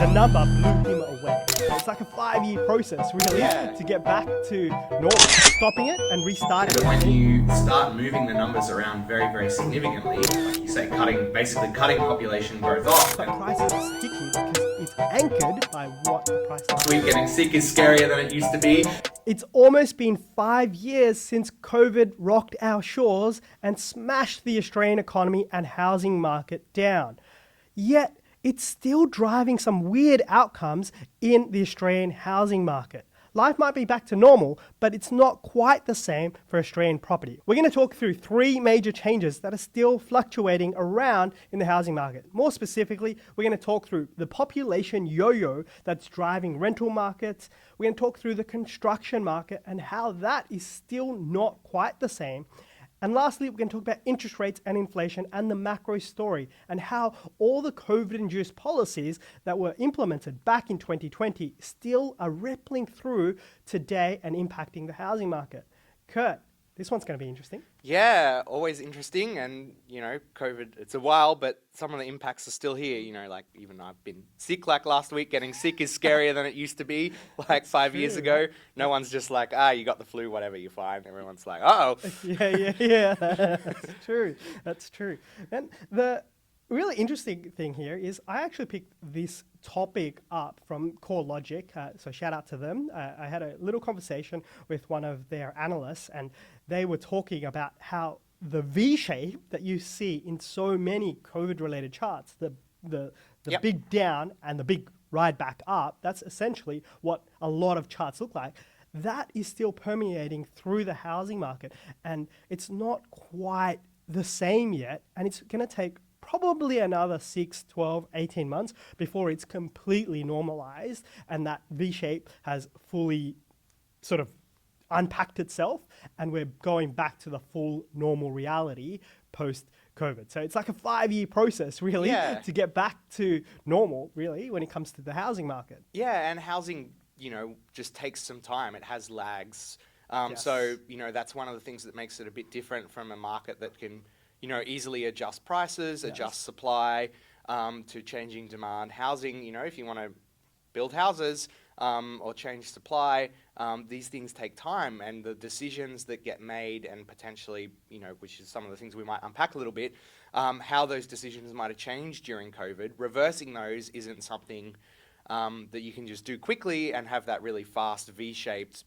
the number blew him away. It's like a 5-year process, really, to get back to normal, stopping it and restarting But it. when you start moving the numbers around very, very significantly, like you say, basically cutting population growth off, But prices are sticky because it's anchored by what the price is. we're getting sick is scarier than it used to be. It's almost been 5 years since COVID rocked our shores and smashed the Australian economy and housing market down. Yet, it's still driving some weird outcomes in the Australian housing market. Life might be back to normal, but it's not quite the same for Australian property. We're going to talk through 3 major changes that are still fluctuating around in the housing market. More specifically, we're going to talk through the population yo-yo that's driving rental markets. We're going to talk through the construction market and how that is still not quite the same. And lastly, we're going to talk about interest rates and inflation and the macro story and how all the COVID-induced policies that were implemented back in 2020 still are rippling through today and impacting the housing market. Kurt, this one's going to be interesting. Yeah, always interesting. And, COVID, it's a while, but some of the impacts are still here. Like even I've been sick like last week. Getting sick is scarier than it used to be like 5 years ago. No one's just like, you got the flu, whatever, you're fine. Everyone's like, uh-oh. Yeah. That's true. And the really interesting thing here is I actually picked this topic up from CoreLogic, so shout out to them. I had a little conversation with one of their analysts, and they were talking about how the V shape that you see in so many COVID-related charts, the big down and the big ride back up, that's essentially what a lot of charts look like. That is still permeating through the housing market, and it's not quite the same yet, and it's going to take probably another 6, 12, 18 months before it's completely normalized and that V-shape has fully sort of unpacked itself and we're going back to the full normal reality post-COVID. So it's like a 5-year process, really, to get back to normal, really, when it comes to the housing market. Yeah, and housing, just takes some time. It has lags. Yes. So, that's one of the things that makes it a bit different from a market that can easily adjust prices, adjust supply to changing demand. Housing, if you want to build houses or change supply, these things take time, and the decisions that get made and potentially, which is some of the things we might unpack a little bit, how those decisions might have changed during COVID. Reversing those isn't something that you can just do quickly and have that really fast V-shaped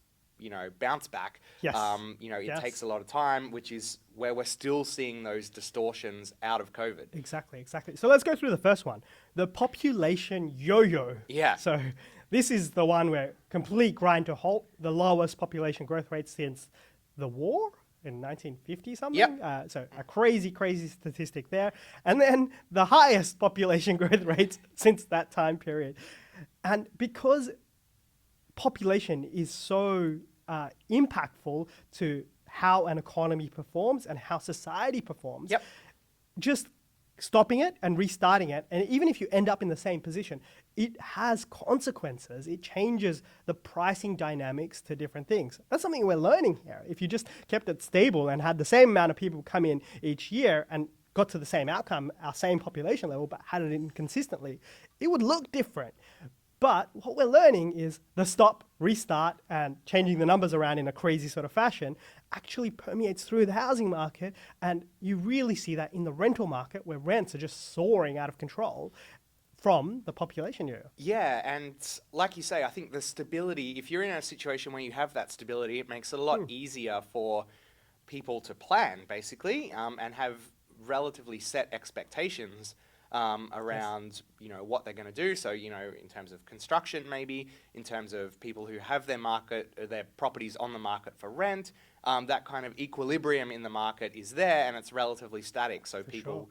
bounce back. Yes. It takes a lot of time, which is where we're still seeing those distortions out of COVID. Exactly. So let's go through the first one, the population yo-yo. Yeah. So this is the one where complete grind to halt, the lowest population growth rate since the war in 1950 something. Yep. So a crazy statistic there. And then the highest population growth rates since that time period. And because population is so impactful to how an economy performs and how society performs, just stopping it and restarting it, and even if you end up in the same position, it has consequences. It changes the pricing dynamics to different things. That's something we're learning here. If you just kept it stable and had the same amount of people come in each year and got to the same outcome, our same population level, but had it in consistently, it would look different. But what we're learning is the stop, restart, and changing the numbers around in a crazy sort of fashion actually permeates through the housing market. And you really see that in the rental market where rents are just soaring out of control from the population yo-yo. Yeah, and like you say, I think the stability, if you're in a situation where you have that stability, it makes it a lot easier for people to plan, basically, and have relatively set expectations around what they're going to do. So in terms of construction, maybe in terms of people who have their properties on the market for rent, that kind of equilibrium in the market is there and it's relatively static, so people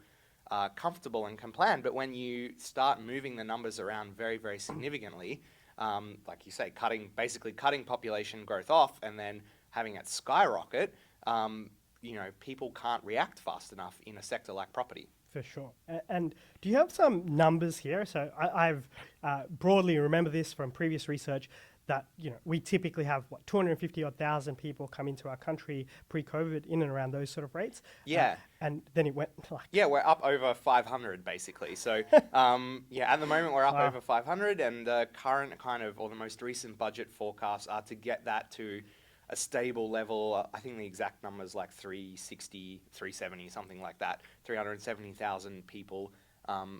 are comfortable and can plan. But when you start moving the numbers around very, very significantly, like you say, basically cutting population growth off and then having it skyrocket, people can't react fast enough in a sector like property. For sure. And do you have some numbers here? So I've broadly remember this from previous research. that, we typically have 250 odd thousand people come into our country pre-COVID, in and around those sort of rates. Yeah. And then it went like, Yeah, we're up over 500 basically. So, at the moment we're up Wow. over 500, and the current or the most recent budget forecasts are to get that to a stable level. I think the exact number is like 360, 370, something like that. 370,000 people,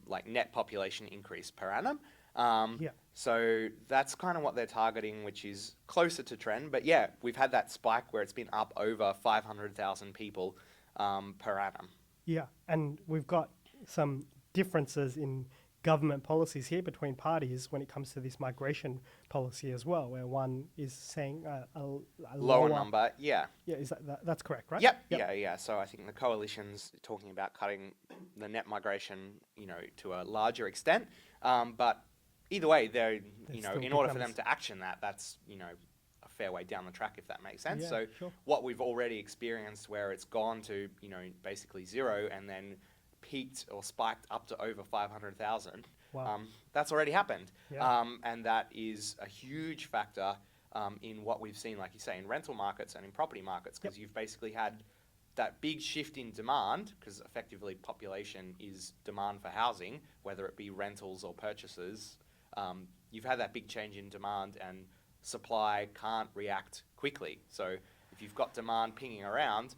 like net population increase per annum. Yeah. So that's kind of what they're targeting, which is closer to trend. But yeah, we've had that spike where it's been up over 500,000 people per annum. Yeah, and we've got some differences in government policies here between parties when it comes to this migration policy as well, where one is saying a Lower number, yeah. Yeah, that's correct, right? Yep. Yeah. So I think the coalition's talking about cutting the net migration, to a larger extent. But either way, they're, still in order for becomes- them to action that, that's, a fair way down the track, if that makes sense. Yeah, So sure. what we've already experienced where it's gone to, basically zero and then peaked or spiked up to over 500,000, Wow. that's already happened. Yeah. And that is a huge factor in what we've seen, like you say, in rental markets and in property markets, because you've basically had that big shift in demand, because effectively population is demand for housing, whether it be rentals or purchases. You've had that big change in demand, and supply can't react quickly. So if you've got demand pinging around,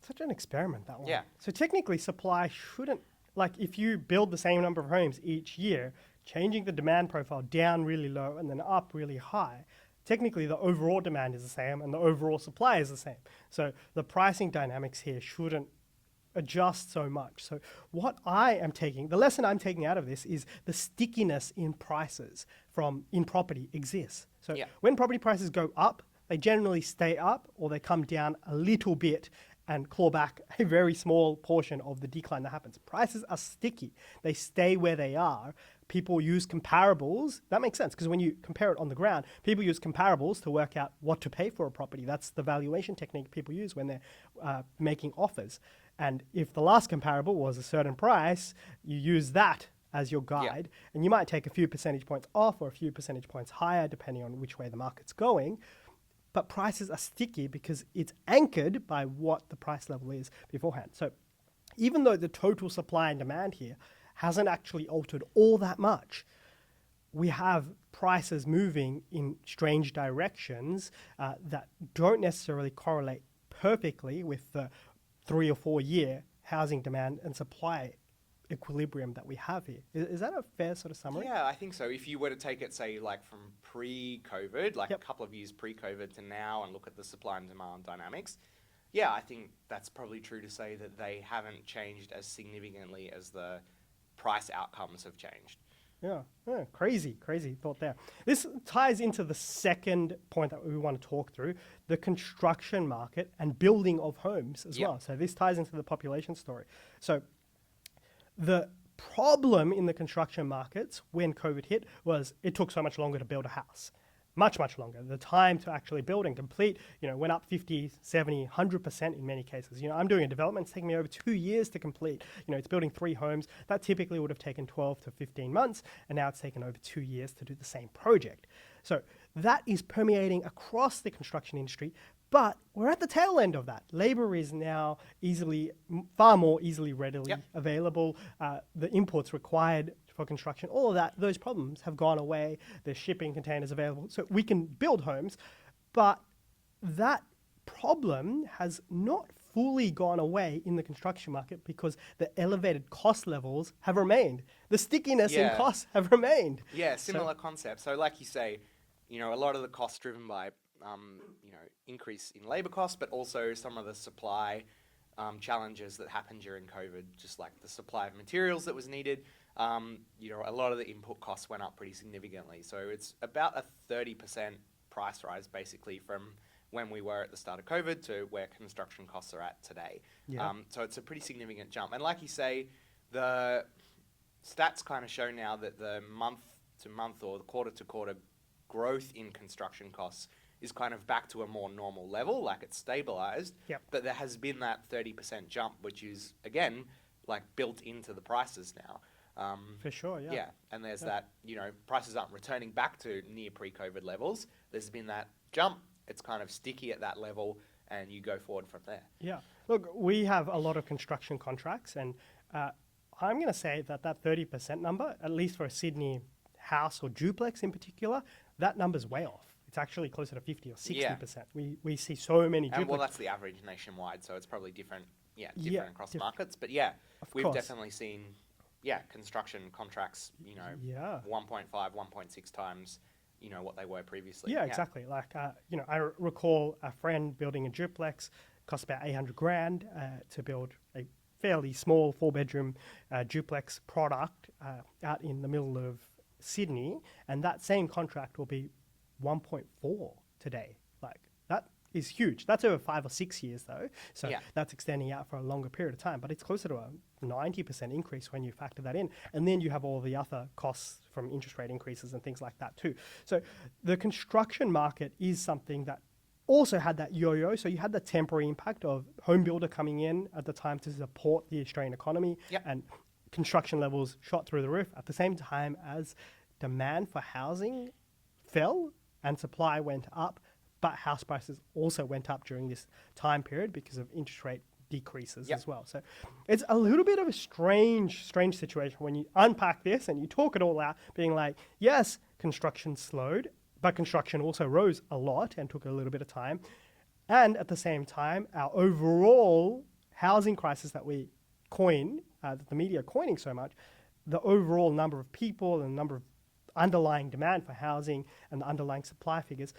Such an experiment, that one. Yeah. So technically, supply shouldn't, like if you build the same number of homes each year, changing the demand profile down really low and then up really high, technically the overall demand is the same and the overall supply is the same. So the pricing dynamics here shouldn't adjust so much. So the lesson I'm taking out of this is the stickiness in prices in property exists. So Yeah. when property prices go up, they generally stay up or they come down a little bit and claw back a very small portion of the decline that happens. Prices are sticky. They stay where they are. People use comparables. That makes sense because when you compare it on the ground, people use comparables to work out what to pay for a property. That's the valuation technique people use when they're making offers. And if the last comparable was a certain price, you use that as your guide. And you might take a few percentage points off or a few percentage points higher, depending on which way the market's going. But prices are sticky because it's anchored by what the price level is beforehand. So even though the total supply and demand here hasn't actually altered all that much, we have prices moving in strange directions that don't necessarily correlate perfectly with the 3 or 4 year housing demand and supply equilibrium that we have here. Is that a fair sort of summary? Yeah, I think so. If you were to take it, say, like from pre-COVID, like Yep. a couple of years pre-COVID to now and look at the supply and demand dynamics, yeah, I think that's probably true to say that they haven't changed as significantly as the price outcomes have changed. Yeah, crazy thought there. This ties into the second point that we want to talk through, the construction market and building of homes as Yep. well. So this ties into the population story. So the problem in the construction markets when COVID hit was it took so much longer to build a house. Much longer. The time to actually build and complete, went up 50, 70, 100% in many cases. I'm doing a development, it's taking me over 2 years to complete. It's building 3 homes. That typically would have taken 12 to 15 months, and now it's taken over 2 years to do the same project. So that is permeating across the construction industry, but we're at the tail end of that. Labor is now far more easily readily Yep. available. The inputs required for construction, all of that, those problems have gone away. There's shipping containers available. So we can build homes, but that problem has not fully gone away in the construction market because the elevated cost levels have remained. The stickiness in Yeah. costs have remained. Yeah, similar concept. So like you say, a lot of the costs driven by, increase in labor costs, but also some of the supply challenges that happened during COVID, just like the supply of materials that was needed. A lot of the input costs went up pretty significantly. So it's about a 30% price rise basically from when we were at the start of COVID to where construction costs are at today. Yeah. So it's a pretty significant jump. And like you say, the stats kind of show now that the month to month or the quarter to quarter growth in construction costs is kind of back to a more normal level, like it's stabilized. Yep. But there has been that 30% jump, which is, again, like built into the prices now. For sure, yeah. Yeah, and there's that, prices aren't returning back to near pre-COVID levels. There's been that jump. It's kind of sticky at that level, and you go forward from there. Yeah. Look, we have a lot of construction contracts, and I'm going to say that 30% number, at least for a Sydney house or duplex in particular, that number's way off. It's actually closer to 50 or 60%. We see so many duplexes. And well, that's the average nationwide, so it's probably different across markets. But we've course. definitely seen, construction contracts, 1.5, 1.6 times, what they were previously. Yeah, exactly. Like, I recall a friend building a duplex, cost about 800 grand to build a fairly small 4-bedroom duplex product out in the middle of Sydney, and that same contract will be 1.4 today. Like, that is huge. That's over 5 or 6 years though, so that's extending out for a longer period of time, but it's closer to a 90% increase when you factor that in, and then you have all the other costs from interest rate increases and things like that too. So the construction market is something that also had that yo-yo. So you had the temporary impact of home builder coming in at the time to support the Australian economy, and construction levels shot through the roof at the same time as demand for housing fell and supply went up, but house prices also went up during this time period because of interest rate decreases as well. So it's a little bit of a strange situation when you unpack this and you talk it all out, being like, yes, construction slowed, but construction also rose a lot and took a little bit of time. And at the same time, our overall housing crisis that we coin, that the media are coining so much, the overall number of people and number of underlying demand for housing and the underlying supply figures,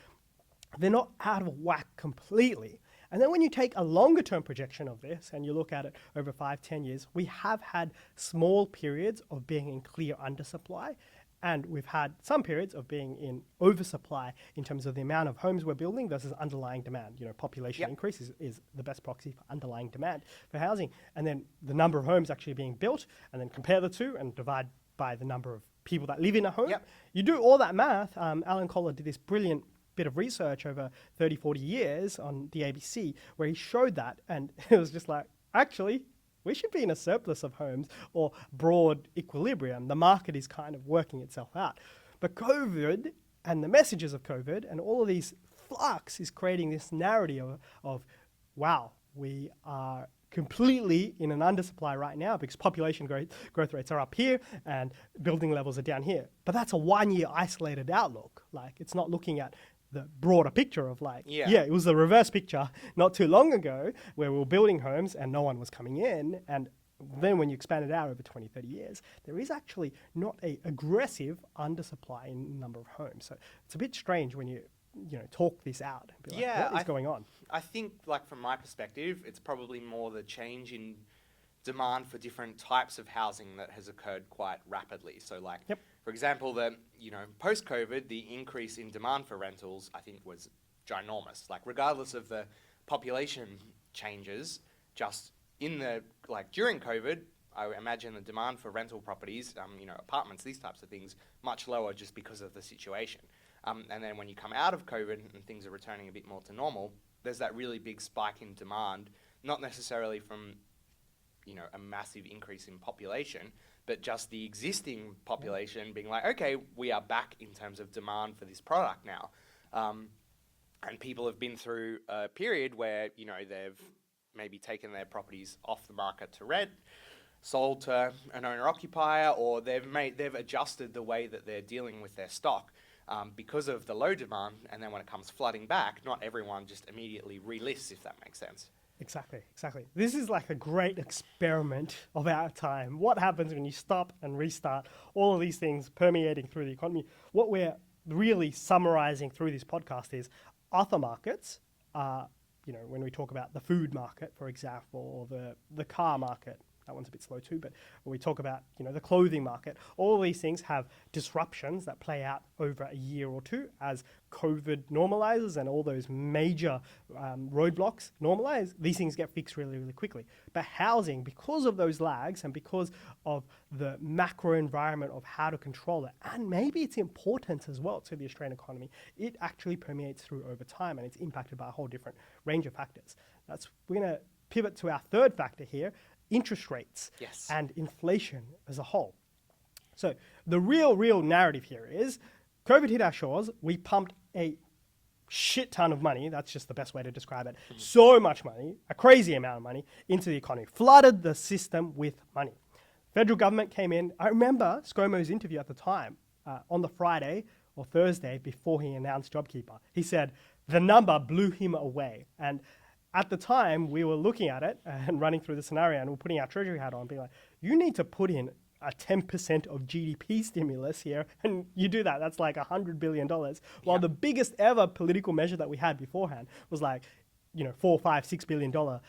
they're not out of whack completely. And then when you take a longer term projection of this and you look at it over 5-10 years, we have had small periods of being in clear undersupply, and we've had some periods of being in oversupply in terms of the amount of homes we're building versus underlying demand. Population increase is the best proxy for underlying demand for housing. And then the number of homes actually being built, and then compare the two and divide by the number of people that live in a home. You do all that math. Alan Kohler did this brilliant bit of research over 30, 40 years on the ABC where he showed that, and it was just like, actually, we should be in a surplus of homes or broad equilibrium. The market is kind of working itself out. But COVID and the messages of COVID and all of these flux is creating this narrative of wow, we are completely in an undersupply right now because population growth rates are up here and building levels are down here. But that's a 1-year isolated outlook. Like, it's not looking at the broader picture of it was the reverse picture not too long ago where we were building homes and no one was coming in, and then when you expand it out over 20, 30 years, there is actually not a aggressive undersupply in number of homes. So it's a bit strange when you talk this out and be like, what is going on? I think, from my perspective, it's probably more the change in demand for different types of housing that has occurred quite rapidly. So for example, post-COVID, the increase in demand for rentals, I think, was ginormous. Regardless of the population changes, just during COVID, I imagine the demand for rental properties, apartments, these types of things, much lower just because of the situation. And then when you come out of COVID and things are returning a bit more to normal, there's that really big spike in demand, not necessarily from a massive increase in population, but just the existing population being like, okay, we are back in terms of demand for this product now. And people have been through a period where, they've maybe taken their properties off the market to rent, sold to an owner-occupier, or they've adjusted the way that they're dealing with their stock because of the low demand. And then when it comes flooding back, not everyone just immediately relists, if that makes sense. Exactly. This is like a great experiment of our time. What happens when you stop and restart all of these things permeating through the economy? What we're really summarizing through this podcast is other markets, when we talk about the food market, for example, or the car market. That one's a bit slow too, but when we talk about, the clothing market, all of these things have disruptions that play out over a year or two as COVID normalizes and all those major roadblocks normalize. These things get fixed really, really quickly. But housing, because of those lags and because of the macro environment of how to control it, and maybe its importance as well to the Australian economy, it actually permeates through over time and it's impacted by a whole different range of factors. We're going to pivot to our third factor here, interest rates and inflation as a whole. So the real narrative here is COVID hit our shores. We pumped a shit ton of money. That's just the best way to describe it. So much money, a crazy amount of money into the economy, flooded the system with money. Federal government came in. I remember ScoMo's interview at the time on the Friday or Thursday before he announced JobKeeper. He said the number blew him away. And at the time, we were looking at it and running through the scenario and we're putting our treasury hat on, being like, you need to put in a 10% of GDP stimulus here. And you do that, that's like $100 billion. While the biggest ever political measure that we had beforehand was like, $4, $5, $6 billion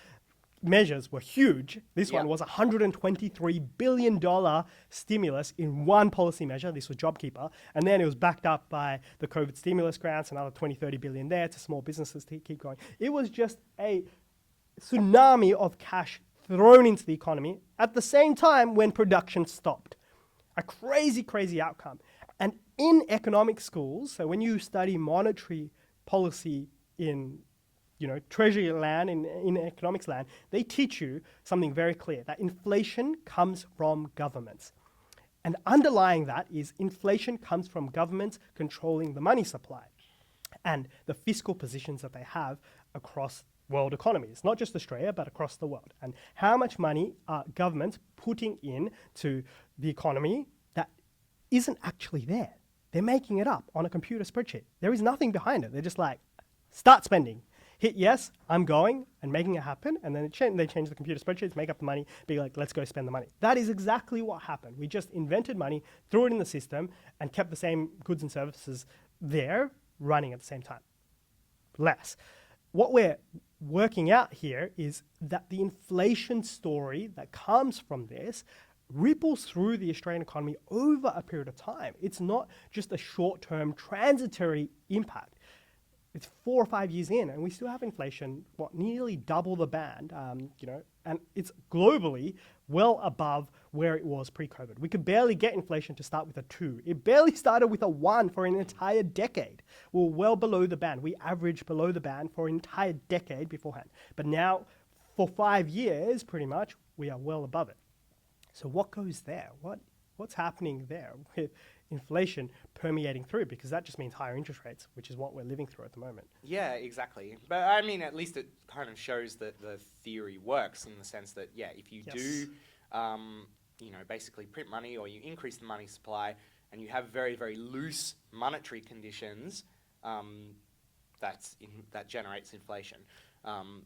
measures were huge. This one was $123 billion stimulus in one policy measure. This was JobKeeper. And then it was backed up by the COVID stimulus grants, another 20, 30 billion there to small businesses to keep going. It was just a tsunami of cash thrown into the economy at the same time when production stopped. A crazy outcome. And in economic schools, so when you study monetary policy in treasury land, in economics land, they teach you something very clear, that inflation comes from governments. And underlying that is inflation comes from governments controlling the money supply and the fiscal positions that they have across world economies, not just Australia, but across the world. And how much money are governments putting into the economy that isn't actually there? They're making it up on a computer spreadsheet. There is nothing behind it. They're just like, start spending. Hit yes, I'm going, and making it happen, and then they change the computer spreadsheets, make up the money, be like, let's go spend the money. That is exactly what happened. We just invented money, threw it in the system, and kept the same goods and services there running at the same time. Less. What we're working out here is that the inflation story that comes from this ripples through the Australian economy over a period of time. It's not just a short-term transitory impact. It's 4 or 5 years in, and we still have inflation, nearly double the band, and it's globally well above where it was pre-COVID. We could barely get inflation to start with a 2. It barely started with a 1 for an entire decade. We're well below the band. We averaged below the band for an entire decade beforehand. But now, for 5 years, pretty much, we are well above it. So what goes there? What's happening there with inflation permeating through? Because that just means higher interest rates, which is what we're living through at the moment. Yeah, exactly. But I mean, at least it kind of shows that the theory works in the sense that, if you do, basically print money or you increase the money supply and you have very, very loose monetary conditions, that generates inflation. I'm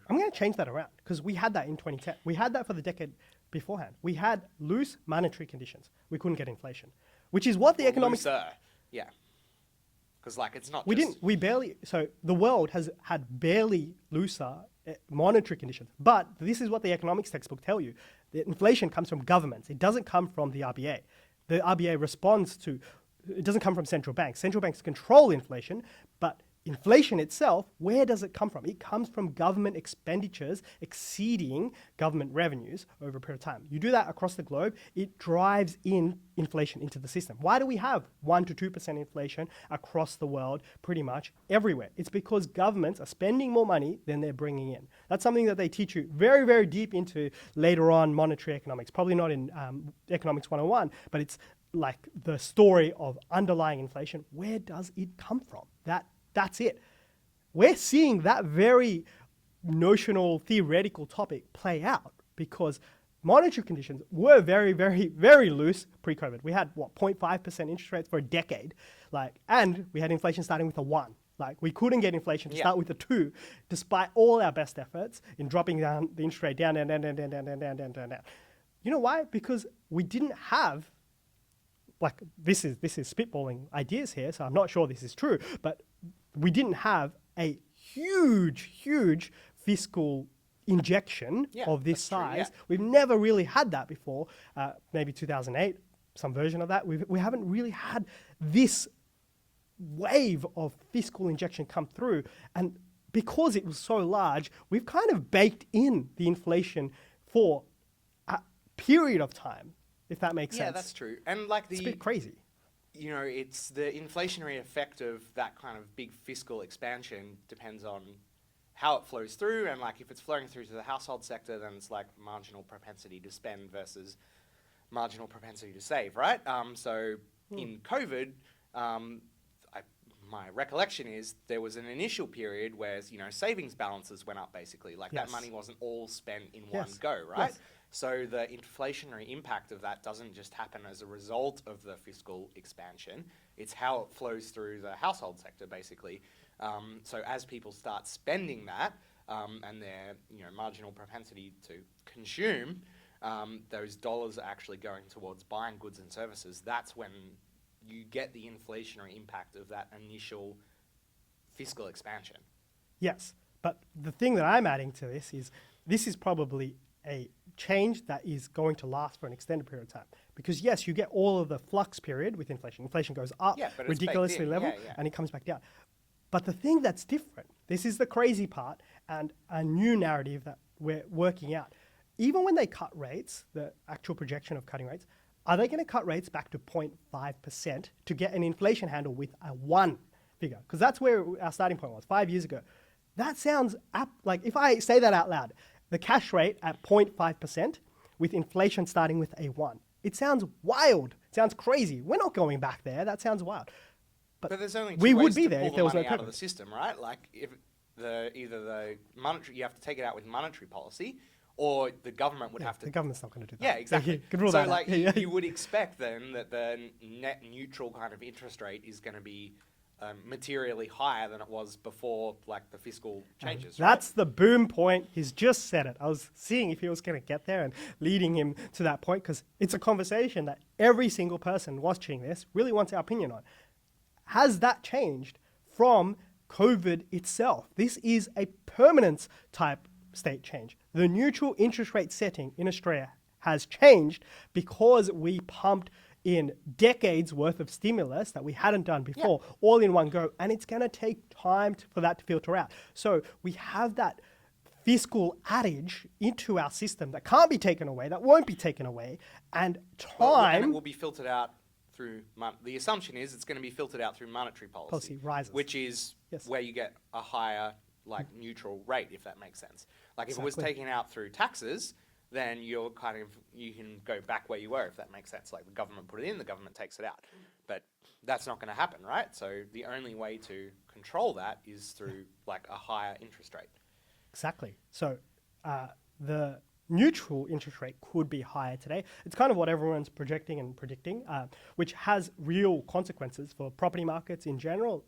going to change that around because we had that in 2010. We had that for the decade beforehand. We had loose monetary conditions. We couldn't get inflation, which is what the economics... Looser, yeah. Because it's not So the world has had barely looser monetary conditions. But this is what the economics textbook tell you. The inflation comes from governments. It doesn't come from the RBA. The RBA responds to... It doesn't come from central banks. Central banks control inflation, but inflation itself, where does it come from? It comes from government expenditures exceeding government revenues over a period of time. You do that across the globe, it drives in inflation into the system. Why do we have 1 to 2% inflation across the world pretty much everywhere? It's because governments are spending more money than they're bringing in. That's something that they teach you very, very deep into later on monetary economics. Probably not in Economics 101, but it's like the story of underlying inflation. Where does it come from? That's it. We're seeing that very notional, theoretical topic play out because monetary conditions were very, very, very loose pre-COVID. We had, 0.5% interest rates for a decade, and we had inflation starting with a 1. We couldn't get inflation to start with a 2, despite all our best efforts in dropping down the interest rate down. You know why? Because we didn't have, this is spitballing ideas here, so I'm not sure this is true, but we didn't have a huge fiscal injection of this size. True. We've never really had that before. Maybe 2008, some version of that. We haven't really had this wave of fiscal injection come through. And because it was so large, we've kind of baked in the inflation for a period of time, if that makes sense. Yeah, that's true. And it's a bit crazy. It's the inflationary effect of that kind of big fiscal expansion depends on how it flows through. And if it's flowing through to the household sector, then it's marginal propensity to spend versus marginal propensity to save, right? So in COVID, my recollection is there was an initial period where, you know, savings balances went up basically. Like that Yes. money wasn't all spent in Yes. one go, right? Yes. So the inflationary impact of that doesn't just happen as a result of the fiscal expansion. It's how it flows through the household sector, basically. So as people start spending that, and their, you know, marginal propensity to consume, those dollars are actually going towards buying goods and services. That's when you get the inflationary impact of that initial fiscal expansion. Yes, but the thing that I'm adding to this is probably a change that is going to last for an extended period of time. Because yes, you get all of the flux period with inflation. Inflation goes up Yeah, but it's baked ridiculously in. level, Yeah, yeah. and it comes back down. But the thing that's different, this is the crazy part, and a new narrative that we're working out. Even when they cut rates, the actual projection of cutting rates, are they going to cut rates back to 0.5% to get an inflation handle with a 1 figure? Because that's where our starting point was 5 years ago. That sounds like, if I say that out loud, the cash rate at 0.5% with inflation starting with a 1. It sounds wild. It sounds crazy. We're not going back there. That sounds wild. But there's only two we ways would be to there pull if the there was no money out of COVID. the system, right? Like if either the monetary, you have to take it out with monetary policy, or the government would have to. The government's not going to do that. Yeah, exactly. So you can rule So that out. like Yeah, yeah. you would expect then that the net neutral kind of interest rate is going to be materially higher than it was before, like the fiscal changes. Right? That's the boom point. He's just said it. I was seeing if he was going to get there and leading him to that point, because it's a conversation that every single person watching this really wants our opinion on. Has that changed from COVID itself? This is a permanence type state change. The neutral interest rate setting in Australia has changed because we pumped in decades worth of stimulus that we hadn't done before, all in one go, and it's going to take time for that to filter out. So we have that fiscal adage into our system that can't be taken away, that won't be taken away, and And it time will be filtered out through. The assumption is it's going to be filtered out through monetary policy. Policy rises. which is Yes. where you get a higher, like, neutral rate, if that makes sense. Like if it was Exactly. taken out through taxes, then you can go back where you were, if that makes sense. Like the government put it in, the government takes it out. But that's not going to happen, right? So the only way to control that is through like a higher interest rate. Exactly. So the neutral interest rate could be higher today. It's kind of what everyone's projecting and predicting, which has real consequences for property markets in general.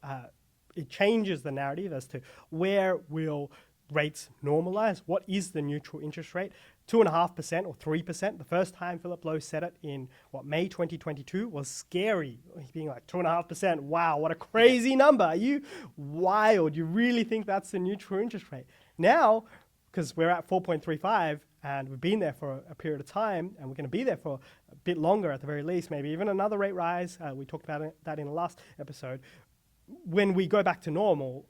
It changes the narrative as to where will rates normalize. What is the neutral interest rate? 2.5% or 3%. The first time Philip Lowe said it in May 2022 was scary. Being like 2.5%. Wow, what a crazy number. Are you wild? You really think that's the neutral interest rate? Now, because we're at 4.35 and we've been there for a period of time, and we're going to be there for a bit longer at the very least, maybe even another rate rise. We talked about that in the last episode. When we go back to normal,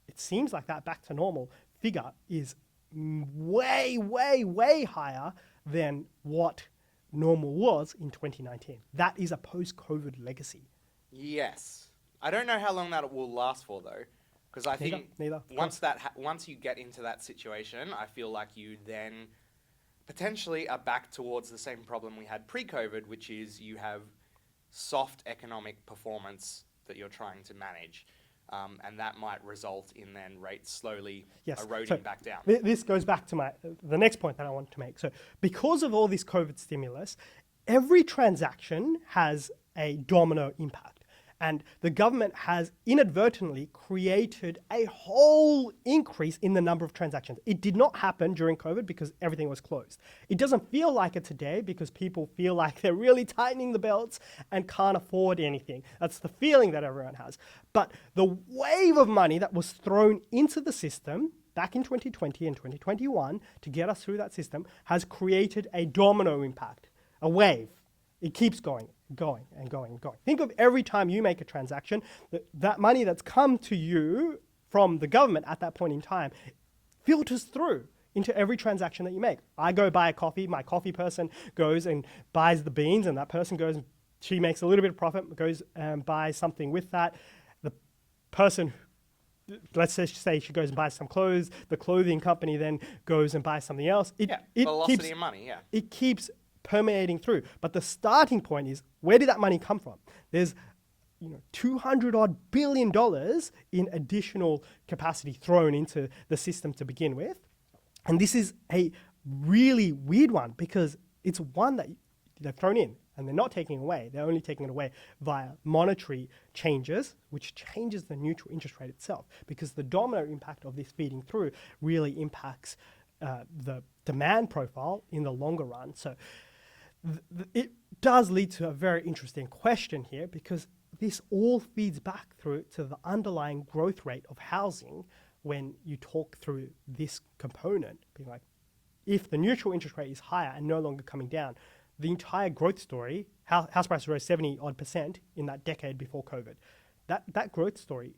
it seems like that back to normal figure is way, way, way higher than what normal was in 2019. That is a post-COVID legacy. Yes. I don't know how long that will last for, though. Because I think Neither. once you get into that situation, I feel like you then potentially are back towards the same problem we had pre-COVID, which is you have soft economic performance that you're trying to manage. And that might result in then rates slowly eroding back down. This goes back to the next point that I want to make. So because of all this COVID stimulus, every transaction has a domino impact. And the government has inadvertently created a whole increase in the number of transactions. It did not happen during COVID because everything was closed. It doesn't feel like it today because people feel like they're really tightening the belts and can't afford anything. That's the feeling that everyone has. But the wave of money that was thrown into the system back in 2020 and 2021 to get us through that system has created a domino impact, a wave. It keeps going and going. Think of every time you make a transaction, that money that's come to you from the government at that point in time filters through into every transaction that you make. I go buy a coffee, my coffee person goes and buys the beans, and that person goes, she makes a little bit of profit, goes and buys something with that. The person, let's just say she goes and buys some clothes, the clothing company then goes and buys something else. Velocity of money, yeah. It keeps permeating through. But the starting point is, where did that money come from? There's $200 odd billion in additional capacity thrown into the system to begin with. And this is a really weird one because it's one that they've thrown in and they're not taking away. They're only taking it away via monetary changes, which changes the neutral interest rate itself, because the domino impact of this feeding through really impacts the demand profile in the longer run. So it does lead to a very interesting question here, because this all feeds back through to the underlying growth rate of housing when you talk through this component, being like, if the neutral interest rate is higher and no longer coming down, the entire growth story, house prices rose 70 odd % in that decade before COVID. That growth story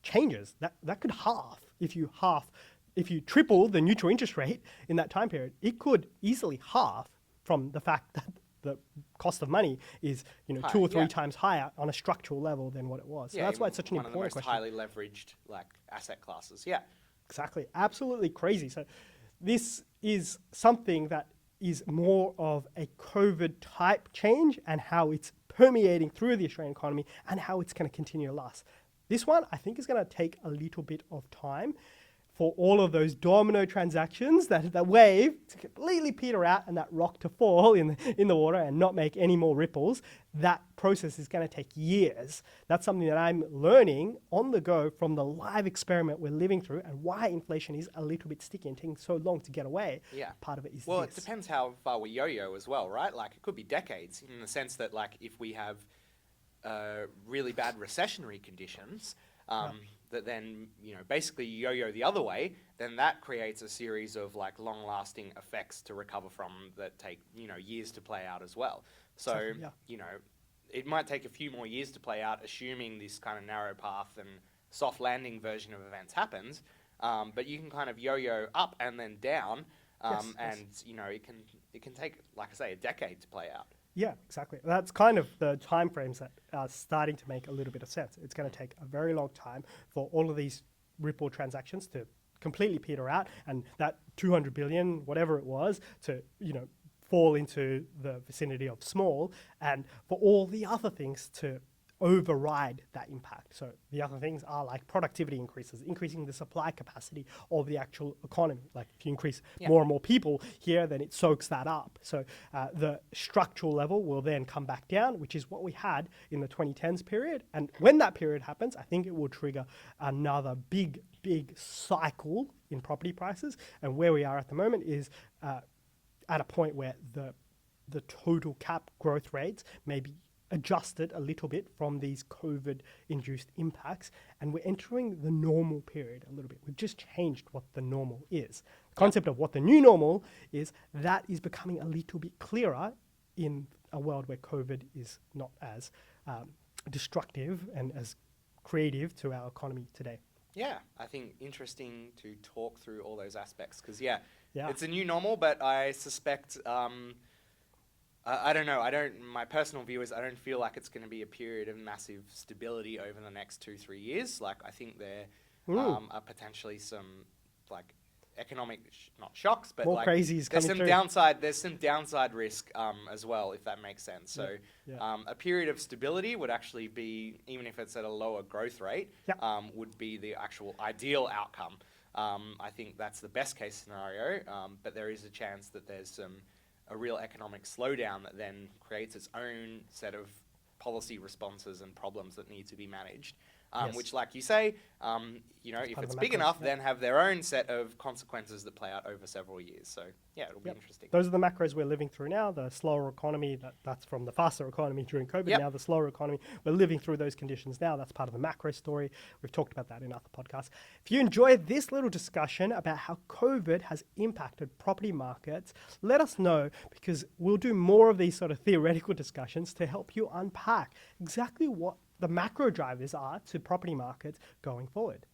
changes. That could half if you triple the neutral interest rate in that time period. It could easily half from the fact that the cost of money is 2 or 3 times higher on a structural level than what it was. So that's why it's such an important question. One of the most highly leveraged asset classes. Yeah, exactly, absolutely crazy. So this is something that is more of a COVID type change and how it's permeating through the Australian economy and how it's going to continue to last. This one, I think, is going to take a little bit of time for all of those domino transactions, that wave to completely peter out and that rock to fall in the water and not make any more ripples. That process is going to take years. That's something that I'm learning on the go from the live experiment we're living through, and why inflation is a little bit sticky and taking so long to get away. Yeah. Part of it is it depends how far we yo-yo as well, right? Like, it could be decades, in the sense that, like, if we have really bad recessionary conditions, that then, basically yo-yo the other way, then that creates a series of long-lasting effects to recover from that take, years to play out as well. So, it might take a few more years to play out, assuming this kind of narrow path and soft landing version of events happens. But you can kind of yo-yo up and then down, and it can take, like I say, a decade to play out. Yeah, exactly. That's kind of the timeframes that are starting to make a little bit of sense. It's going to take a very long time for all of these ripple transactions to completely peter out, and that 200 billion, whatever it was, to fall into the vicinity of small, and for all the other things to override that impact. So the other things are like productivity increases, increasing the supply capacity of the actual economy. Like, if you increase more and more people here, then it soaks that up. So the structural level will then come back down, which is what we had in the 2010s period. And when that period happens, I think it will trigger another big cycle in property prices. And where we are at the moment is at a point where the total cap growth rates may be adjusted a little bit from these COVID-induced impacts, and we're entering the normal period a little bit. We've just changed what the normal is. The concept of what the new normal is, that is becoming a little bit clearer in a world where COVID is not as destructive and as creative to our economy today. Yeah, I think interesting to talk through all those aspects, because it's a new normal, but I suspect I don't know. My personal view is I don't feel like it's going to be a period of massive stability over the next 2-3 years. Like, I think there are potentially some economic not shocks, but more crazies there's coming some through. downside. There's some downside risk as well, if that makes sense. So a period of stability would actually be, even if it's at a lower growth rate, would be the actual ideal outcome. I think that's the best case scenario, but there is a chance that there's a real economic slowdown that then creates its own set of policy responses and problems that need to be managed. Which, like you say, if it's big enough, then have their own set of consequences that play out over several years. So, it'll be interesting. Those are the macros we're living through now. The slower economy, that's from the faster economy during COVID. Now the slower economy, we're living through those conditions now. That's part of the macro story. We've talked about that in other podcasts. If you enjoyed this little discussion about how COVID has impacted property markets, let us know, because we'll do more of these sort of theoretical discussions to help you unpack exactly what the macro drivers are to property markets going forward.